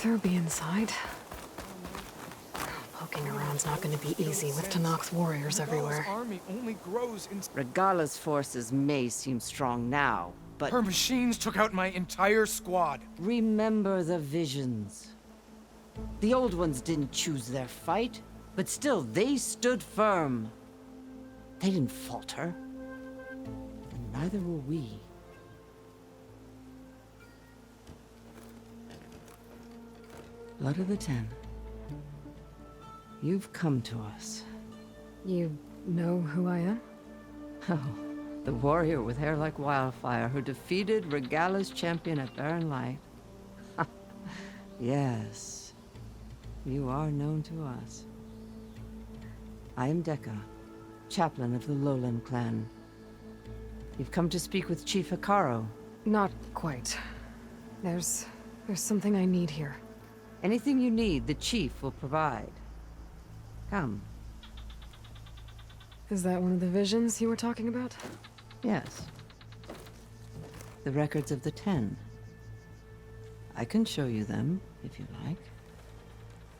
rather be inside. Poking around's not going to be easy with Tanak's warriors everywhere. Army only grows in... Regala's forces may seem strong now, but... Her machines took out my entire squad. Remember the visions. The old ones didn't choose their fight, but still they stood firm. They didn't falter. And neither will we. Blood of the Ten. You've come to us. You know who I am? Oh, the warrior with hair like wildfire who defeated Regala's champion at Barren Light. Yes, you are known to us. I am Dekka, chaplain of the Lowland clan. You've come to speak with Chief Hikaru. Not quite. There's something I need here. Anything you need, the chief will provide. Come. Is that one of the visions you were talking about? Yes. The records of the 10. I can show you them, if you like.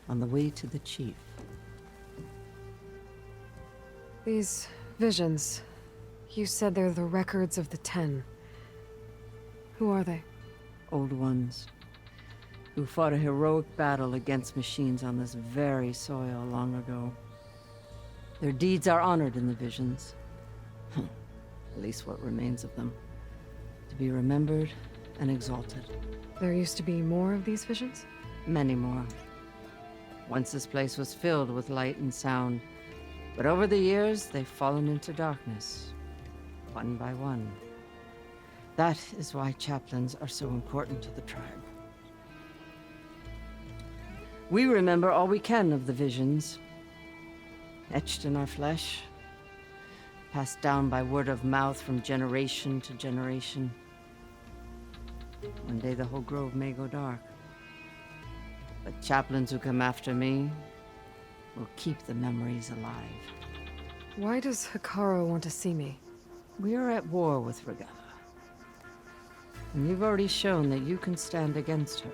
On the way to the chief. These visions, you said they're the records of the 10. Who are they? Old ones. Who fought a heroic battle against machines on this very soil long ago. Their deeds are honored in the visions. At least what remains of them. To be remembered and exalted. There used to be more of these visions? Many more. Once this place was filled with light and sound, but over the years they've fallen into darkness, one by one. That is why chaplains are so important to the tribe. We remember all we can of the visions, etched in our flesh, passed down by word of mouth from generation to generation. One day the whole grove may go dark. But chaplains who come after me will keep the memories alive. Why does Hikaru want to see me? We are at war with Regala. And you've already shown that you can stand against her.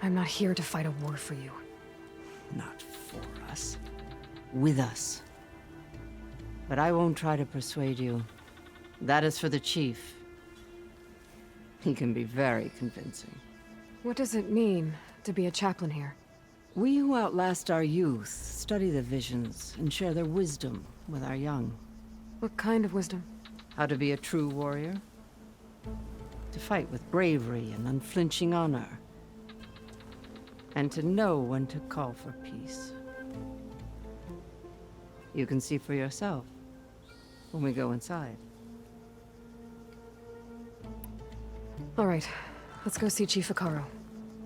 I'm not here to fight a war for you. Not for us. With us. But I won't try to persuade you. That is for the chief. He can be very convincing. What does it mean to be a chaplain here? We who outlast our youth study the visions and share their wisdom with our young. What kind of wisdom? How to be a true warrior. To fight with bravery and unflinching honor. And to know when to call for peace. You can see for yourself when we go inside. All right, let's go see Chief Hikaru.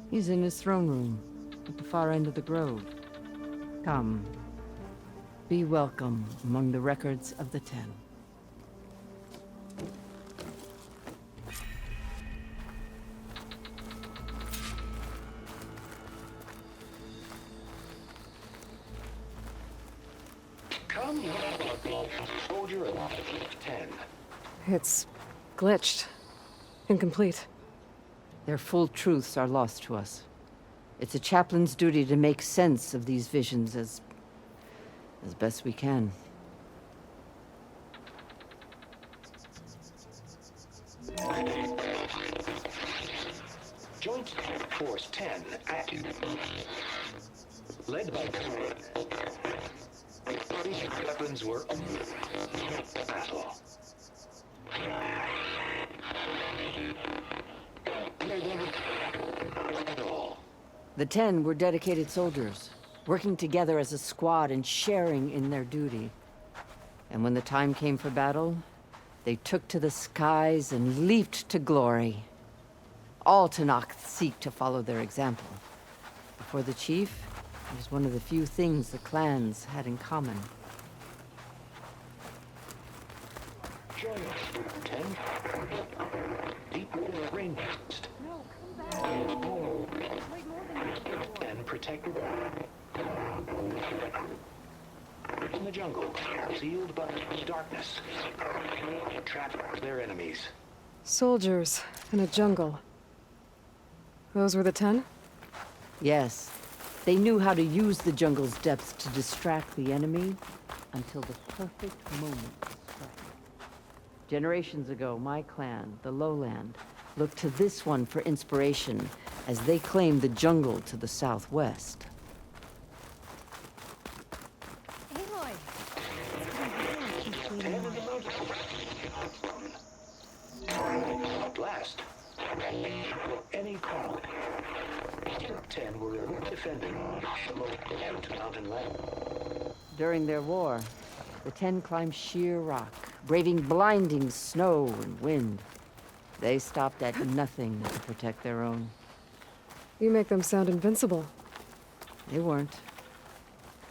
He's in his throne room at the far end of the grove. Come. Be welcome among the records of the 10. Come, soldier of 10. It's glitched. Incomplete. Their full truths are lost to us. It's a chaplain's duty to make sense of these visions as best we can. Joint Force 10 active. Led by these weapons were battle. The 10 were dedicated soldiers, working together as a squad and sharing in their duty. And when the time came for battle, they took to the skies and leaped to glory. All Tanakh seek to follow their example. Before the chief, it was one of the few things the clans had in common. Join us, 10. Deep rainforest. And protected in the jungle, sealed by darkness. Trap their enemies. Soldiers in a jungle. Those were the 10? Yes. They knew how to use the jungle's depths to distract the enemy until the perfect moment to strike. Generations ago, my clan, the Lowland, looked to this one for inspiration as they claimed the jungle to the southwest. Aloy! At last, any call. 10 were defending the low mountain land. During their war, the 10 climbed sheer rock, braving blinding snow and wind. They stopped at nothing to protect their own. You make them sound invincible. They weren't.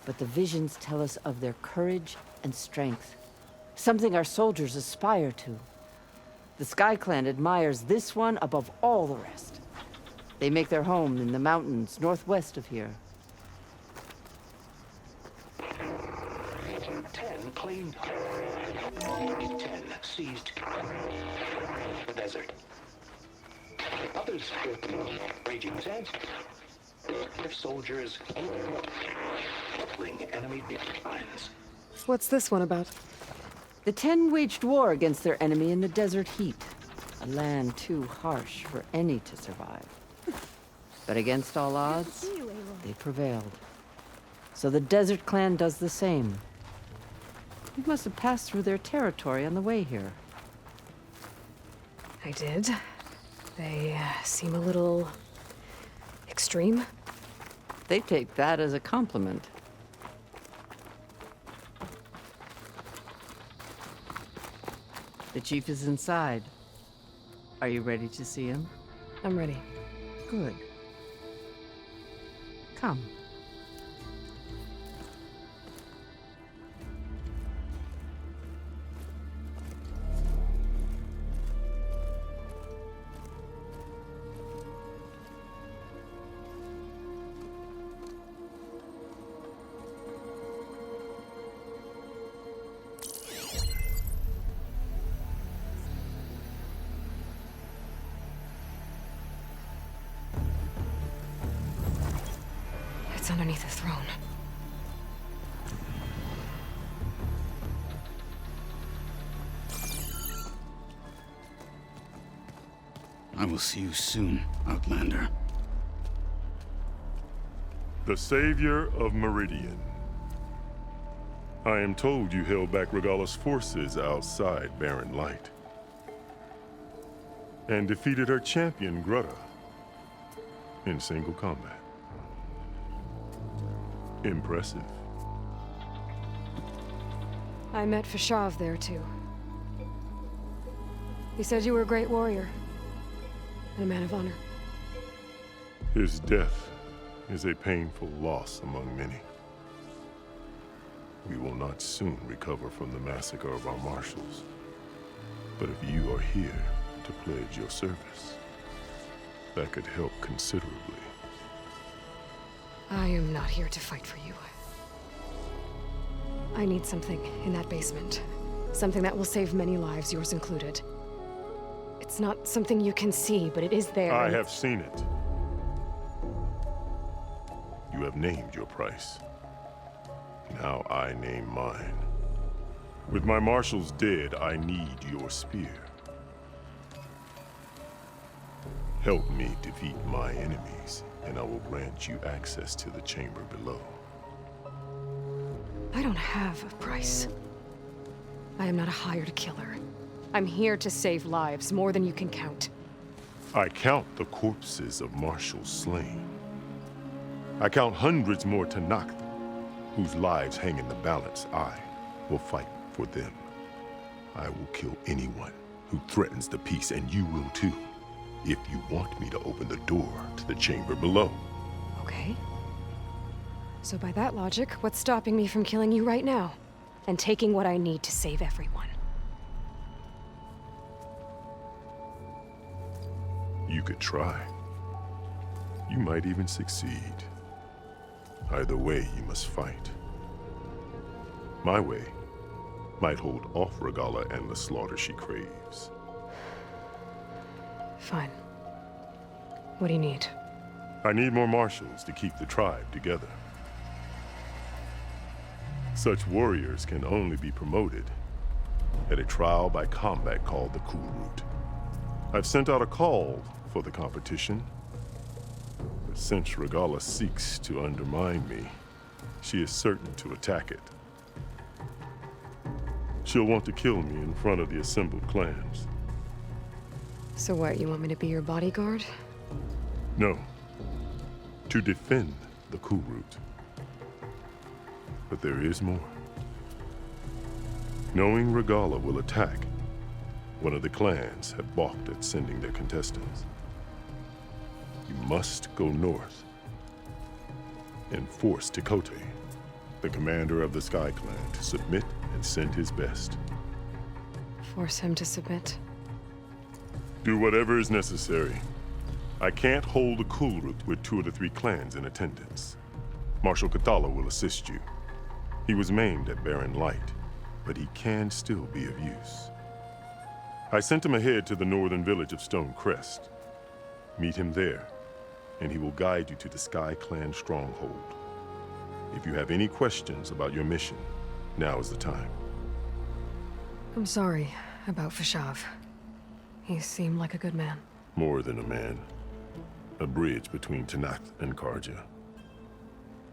But the visions tell us of their courage and strength, something our soldiers aspire to. The Sky Clan admires this one above all the rest. They make their home in the mountains northwest of here. 10 claimed. 10 seized the desert. Others with raging sands. Their soldiers battling enemy lines. What's this one about? The 10 waged war against their enemy in the desert heat, a land too harsh for any to survive. But against all odds, they prevailed. So the Desert Clan does the same. You must have passed through their territory on the way here. I did. They seem a little extreme. They take that as a compliment. The chief is inside. Are you ready to see him? I'm ready. Good. Come. It's underneath the throne. I will see you soon, Outlander. The savior of Meridian. I am told you held back Regala's forces outside Barren Light. And defeated her champion, Grutta, in single combat. Impressive. I met Fashav there, too. He said you were a great warrior. And a man of honor. His death is a painful loss among many. We will not soon recover from the massacre of our marshals. But if you are here to pledge your service, that could help considerably. I am not here to fight for you. I need something in that basement. Something that will save many lives, yours included. It's not something you can see, but it is there. I have seen it. You have named your price. Now I name mine. With my marshals dead, I need your spear. Help me defeat my enemies, and I will grant you access to the chamber below. I don't have a price. I am not a hired killer. I'm here to save lives, more than you can count. I count the corpses of marshals slain. I count hundreds more to knock them, whose lives hang in the balance. I will fight for them. I will kill anyone who threatens the peace, and you will too, if you want me to open the door to the chamber below. Okay. So by that logic, what's stopping me from killing you right now? And taking what I need to save everyone? You could try. You might even succeed. Either way, you must fight. My way might hold off Regala and the slaughter she craves. Fine. What do you need? I need more marshals to keep the tribe together. Such warriors can only be promoted at a trial by combat called the Cool Route. I've sent out a call for the competition, but since Regala seeks to undermine me, she is certain to attack it. She'll want to kill me in front of the assembled clans. So what, you want me to be your bodyguard? No, to defend the Cool Route. But there is more. Knowing Regala will attack, one of the clans have balked at sending their contestants. You must go north and force Tikote, the commander of the Sky Clan, to submit and send his best. Force him to submit? Do whatever is necessary. I can't hold a Cool Route with 2 of the 3 clans in attendance. Marshal Kathala will assist you. He was maimed at Barren Light, but he can still be of use. I sent him ahead to the northern village of Stone Crest. Meet him there, and he will guide you to the Sky Clan stronghold. If you have any questions about your mission, now is the time. I'm sorry about Fashav. He seemed like a good man. More than a man. A bridge between Tanath and Karja.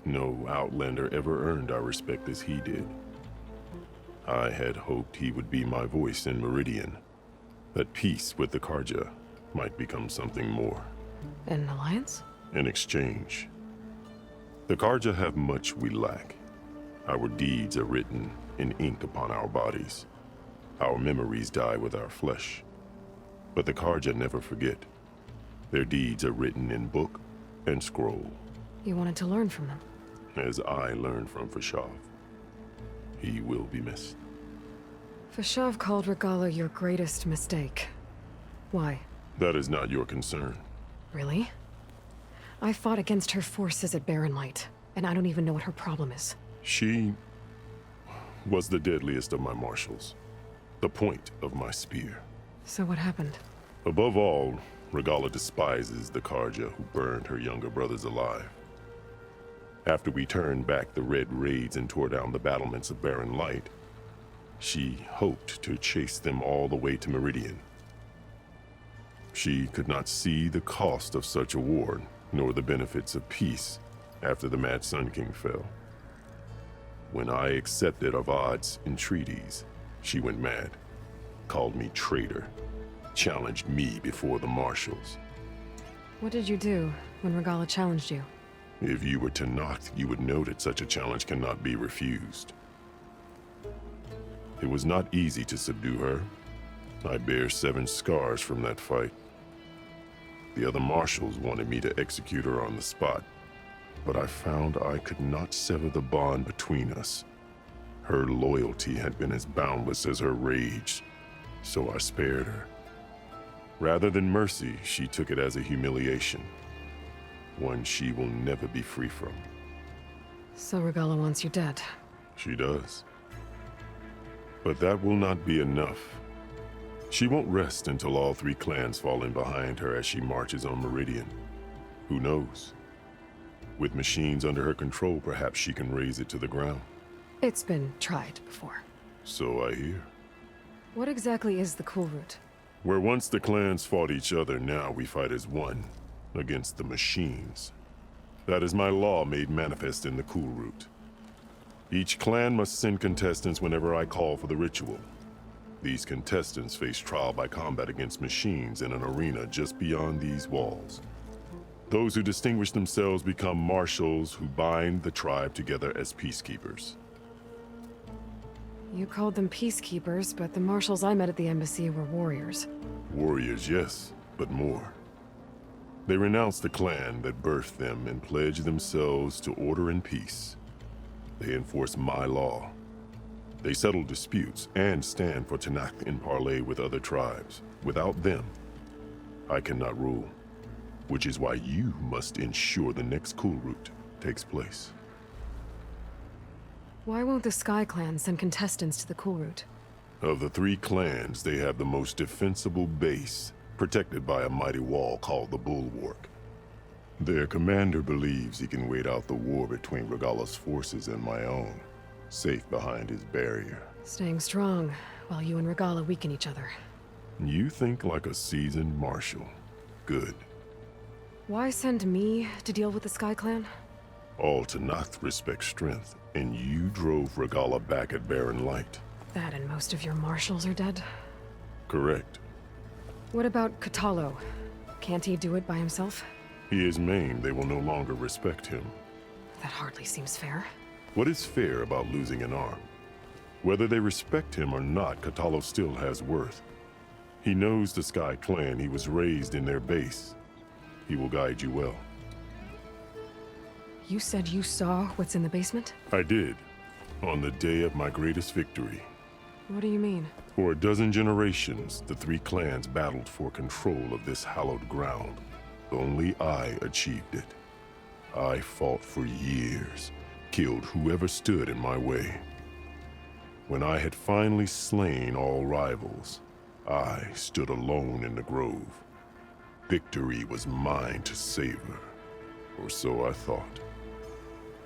No Outlander ever earned our respect as he did. I had hoped he would be my voice in Meridian, that peace with the Karja might become something more. An alliance? In exchange. The Karja have much we lack. Our deeds are written in ink upon our bodies. Our memories die with our flesh. But the Karja never forget. Their deeds are written in book and scroll. You wanted to learn from them? As I learned from Fashav. He will be missed. Fashav called Regala your greatest mistake. Why? That is not your concern. Really? I fought against her forces at Barren Light, and I don't even know what her problem is. She was the deadliest of my marshals. The point of my spear. So what happened? Above all, Regala despises the Karja who burned her younger brothers alive. After we turned back the Red Raids and tore down the battlements of Barren Light, she hoped to chase them all the way to Meridian. She could not see the cost of such a war, nor the benefits of peace after the Mad Sun King fell. When I accepted Avad's entreaties, she went mad, called me traitor, challenged me before the marshals. What did you do when Regala challenged you? If you were Tanath, you would know that such a challenge cannot be refused. It was not easy to subdue her. I bear 7 scars from that fight. The other marshals wanted me to execute her on the spot, but I found I could not sever the bond between us. Her loyalty had been as boundless as her rage, so I spared her. Rather than mercy, she took it as a humiliation. One she will never be free from. So Regala wants you dead. She does. But that will not be enough. She won't rest until all 3 clans fall in behind her as she marches on Meridian. Who knows? With machines under her control, perhaps she can raise it to the ground. It's been tried before. So I hear. What exactly is the Cool Route? Where once the clans fought each other, now we fight as one, against the machines. That is my law made manifest in the Cool Route. Each clan must send contestants whenever I call for the ritual. These contestants face trial by combat against machines in an arena just beyond these walls. Those who distinguish themselves become marshals who bind the tribe together as peacekeepers. You called them peacekeepers, but the marshals I met at the embassy were warriors. Warriors, yes, but more. They renounce the clan that birthed them and pledge themselves to order and peace. They enforce my law. They settle disputes and stand for Tanath in parley with other tribes. Without them, I cannot rule. Which is why you must ensure the next Cool Route takes place. Why won't the Sky Clan send contestants to the Cool Route? Of the 3 clans, they have the most defensible base, protected by a mighty wall called the Bulwark. Their commander believes he can wait out the war between Regala's forces and my own, safe behind his barrier. Staying strong, while you and Regala weaken each other. You think like a seasoned marshal. Good. Why send me to deal with the Sky Clan? All Tanath respect strength, and you drove Regala back at Barren Light. That and most of your marshals are dead? Correct. What about Katalo? Can't he do it by himself? He is maimed, they will no longer respect him. That hardly seems fair. What is fair about losing an arm? Whether they respect him or not, Katalo still has worth. He knows the Sky Clan. He was raised in their base. He will guide you well. You said you saw what's in the basement? I did, on the day of my greatest victory. What do you mean? For a dozen generations, the three clans battled for control of this hallowed ground. Only I achieved it. I fought for years, killed whoever stood in my way. When I had finally slain all rivals, I stood alone in the grove. Victory was mine to savor, or so I thought.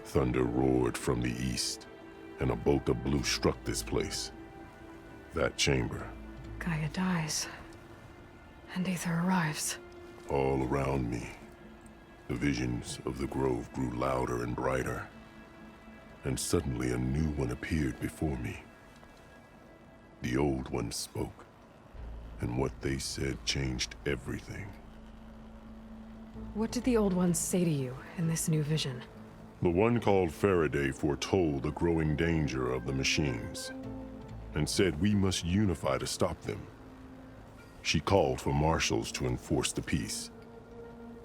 Thunder roared from the east, and a bolt of blue struck this place. That chamber. Gaia dies. And Aether arrives. All around me, the visions of the grove grew louder and brighter, and suddenly a new one appeared before me. The old one spoke, and what they said changed everything. What did the old ones say to you in this new vision? The one called Faraday foretold the growing danger of the machines, and said we must unify to stop them. She called for marshals to enforce the peace.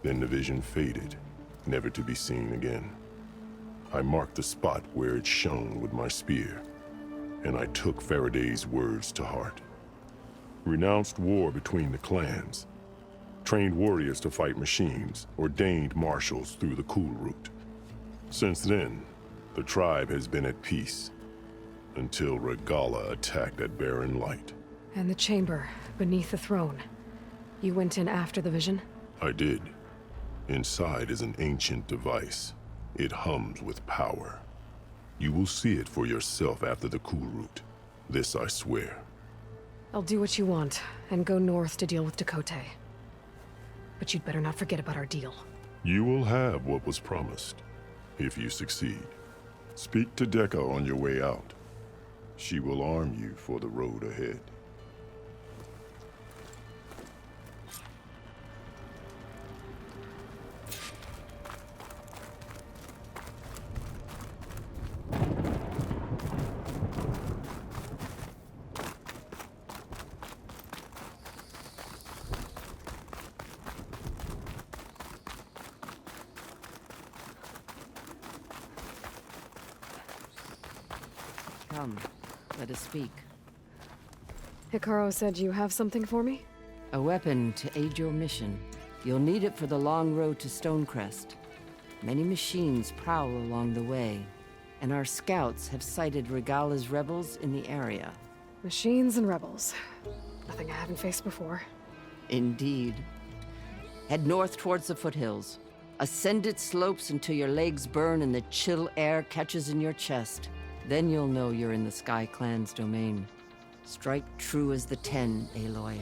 Then the vision faded, never to be seen again. I marked the spot where it shone with my spear, and I took Faraday's words to heart. Renounced war between the clans, trained warriors to fight machines, ordained marshals through the cool route. Since then, the tribe has been at peace, until Regala attacked at Barren Light. And the chamber, beneath the throne. You went in after the vision? I did. Inside is an ancient device. It hums with power. You will see it for yourself after the cool route. This I swear. I'll do what you want, and go north to deal with Dakota. But you'd better not forget about our deal. You will have what was promised, if you succeed. Speak to Dekka on your way out. She will arm you for the road ahead. Come, let us speak. Hikaru said you have something for me? A weapon to aid your mission. You'll need it for the long road to Stonecrest. Many machines prowl along the way, and our scouts have sighted Regala's rebels in the area. Machines and rebels. Nothing I haven't faced before. Indeed. Head north towards the foothills. Ascend its slopes until your legs burn and the chill air catches in your chest. Then you'll know you're in the Sky Clan's domain. Strike true as the 10, Aloy.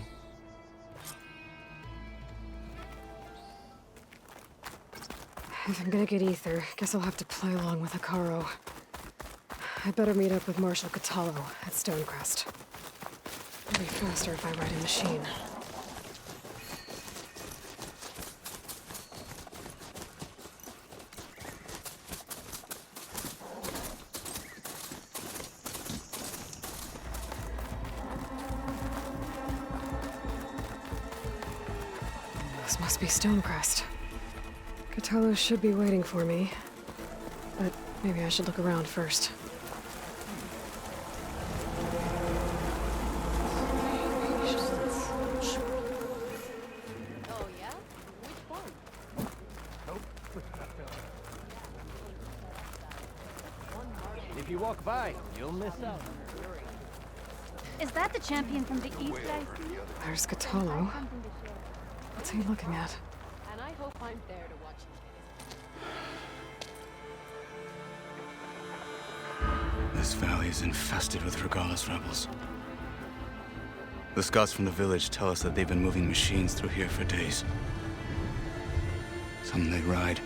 If I'm gonna get Aether, guess I'll have to play along with Hikaru. I better meet up with Marshal Katalo at Stonecrest. It'll be faster if I ride a machine. This must be Stonecrest. Katalo should be waiting for me, but maybe I should look around first. Oh, yeah? Which one? If you walk by, you'll miss out. Is that the champion from the east I see? There's Katalo. What's he looking at? And I hope I'm there to watch him. This valley is infested with Regalis rebels. The scouts from the village tell us that they've been moving machines through here for days. Some they ride,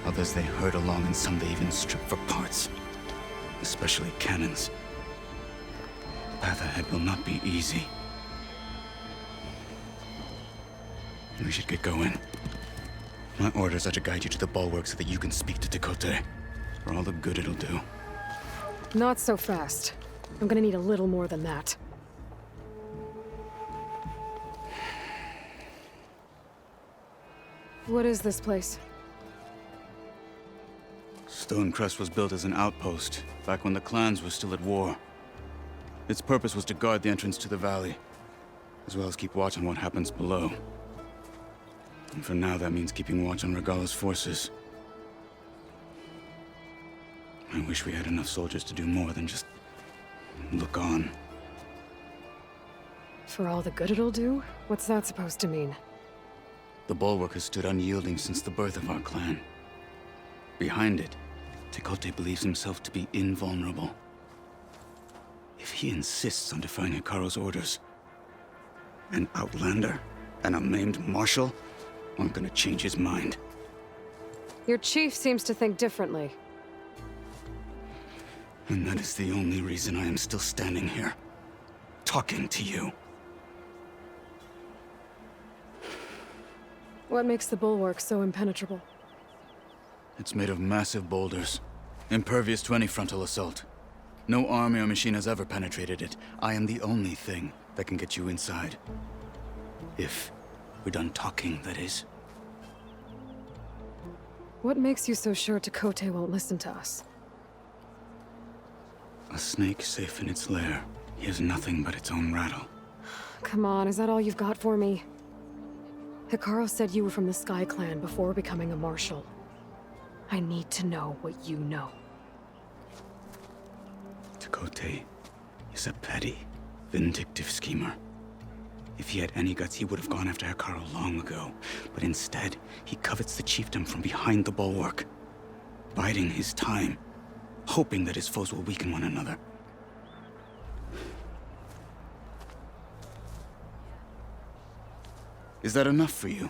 others they herd along, and some they even strip for parts. Especially cannons. The path ahead will not be easy. We should get going. My orders are to guide you to the bulwark so that you can speak to Tekote. For all the good it'll do. Not so fast. I'm gonna need a little more than that. What is this place? Stonecrest was built as an outpost, back when the clans were still at war. Its purpose was to guard the entrance to the valley, as well as keep watch on what happens below. And for now, that means keeping watch on Regalis forces. I wish we had enough soldiers to do more than just look on. For all the good it'll do? What's that supposed to mean? The bulwark has stood unyielding since the birth of our clan. Behind it, Tekote believes himself to be invulnerable. If he insists on defying Hikaru's orders, an outlander and a maimed marshal aren't gonna change his mind. Your chief seems to think differently. And that is the only reason I am still standing here, talking to you. What makes the bulwark so impenetrable? It's made of massive boulders, impervious to any frontal assault. No army or machine has ever penetrated it. I am the only thing that can get you inside. If we're done talking, that is. What makes you so sure Tekote won't listen to us? A snake safe in its lair hears nothing but its own rattle. Come on, is that all you've got for me? Hikaru said you were from the Sky Clan before becoming a marshal. I need to know what you know. Tekote is a petty, vindictive schemer. If he had any guts, he would have gone after Hikaru long ago. But instead, he covets the chiefdom from behind the bulwark, biding his time, hoping that his foes will weaken one another. Is that enough for you?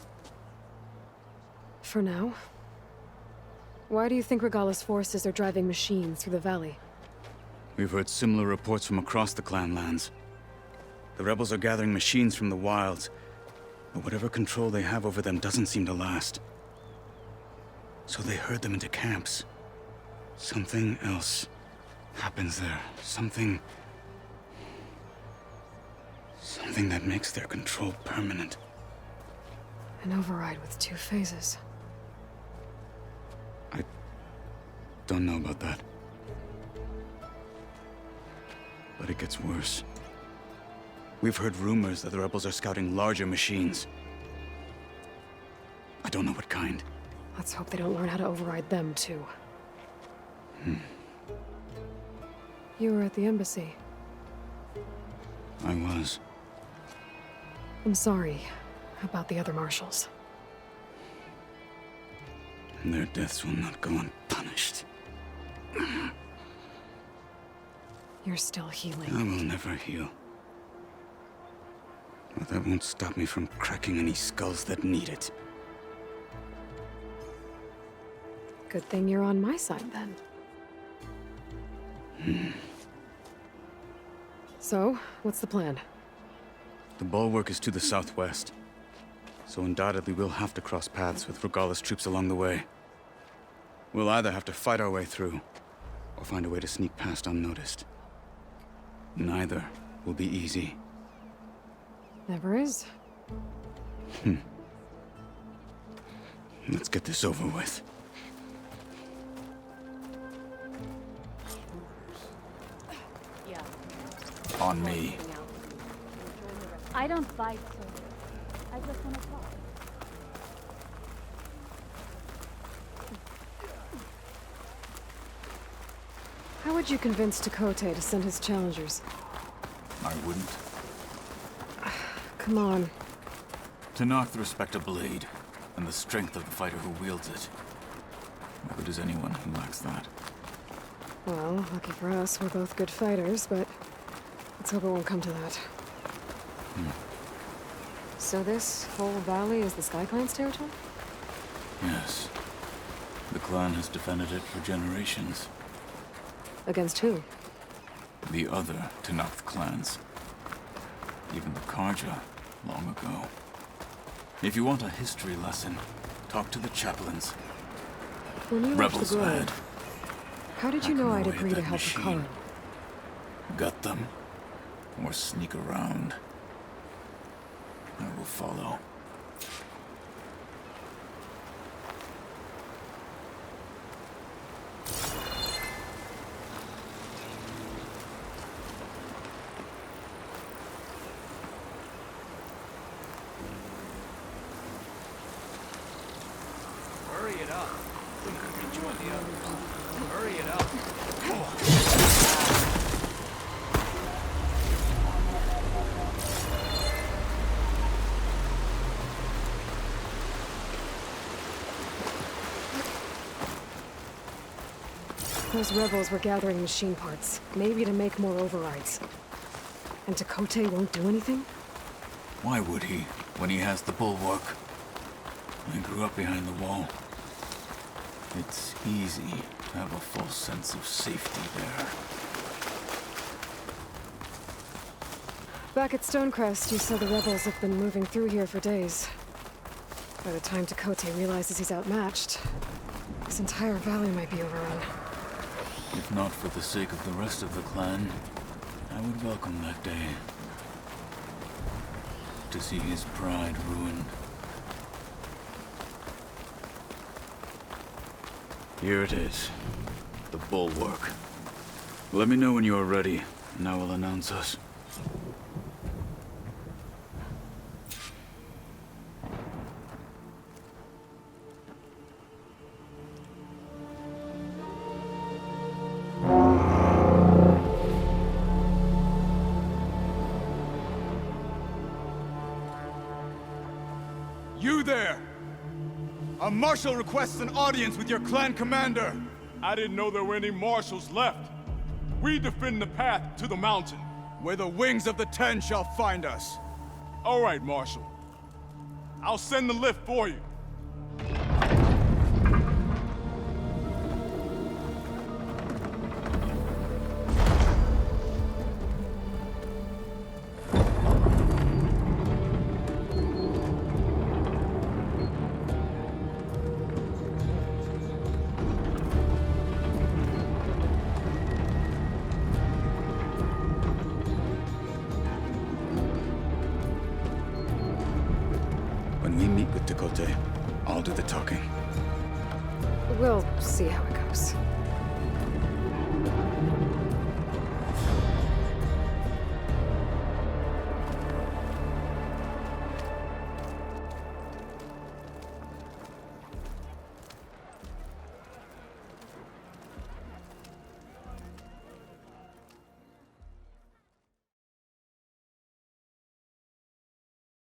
For now. Why do you think Regalis forces are driving machines through the valley? We've heard similar reports from across the clan lands. The rebels are gathering machines from the wilds, but whatever control they have over them doesn't seem to last. So they herd them into camps. Something else happens there. Something that makes their control permanent. An override with 2 phases. I don't know about that. But it gets worse. We've heard rumors that the rebels are scouting larger machines. I don't know what kind. Let's hope they don't learn how to override them, too. You were at the embassy. I was. I'm sorry about the other marshals. And their deaths will not go unpunished. You're still healing. I will never heal. But that won't stop me from cracking any skulls that need it. Good thing you're on my side, then. So, what's the plan? The bulwark is to the southwest, so undoubtedly we'll have to cross paths with Regalis troops along the way. We'll either have to fight our way through, or find a way to sneak past unnoticed. Neither will be easy. Never is. Let's get this over with. Yeah. On me. I don't fight, so I just want to talk. How would you convince Tekote to send his challengers? I wouldn't. Come on. To knock the respect of blade, and the strength of the fighter who wields it. What good is anyone who lacks that? Well, lucky for us, we're both good fighters, but let's hope it won't come to that. So this whole valley is the Sky Clan's territory? Yes. The clan has defended it for generations. Against who? The other Tenakth clans. Even the Karja, long ago. If you want a history lesson, talk to the chaplains. When you left Rebels the Grove, lad. how did you know I'd agree to that help the machine. Karo? Gut them. Or sneak around. I will follow. Hurry it up. Rejoin the others. Hurry it up. Those rebels were gathering machine parts, maybe to make more overrides. And Tekote won't do anything? Why would he, when he has the bulwark? I grew up behind the wall. It's easy to have a false sense of safety there. Back at Stonecrest, you said the rebels have been moving through here for days. By the time Tekote realizes he's outmatched, this entire valley might be overrun. If not for the sake of the rest of the clan, I would welcome that day. To see his pride ruined. Here it is. The bulwark. Let me know when you are ready, and I will announce us. You there! A marshal requests an audience with your clan commander. I didn't know there were any marshals left. We defend the path to the mountain. Where the wings of the Ten shall find us. All right, Marshal. I'll send the lift for you. When we meet with Tekote, I'll do the talking. We'll see how it goes.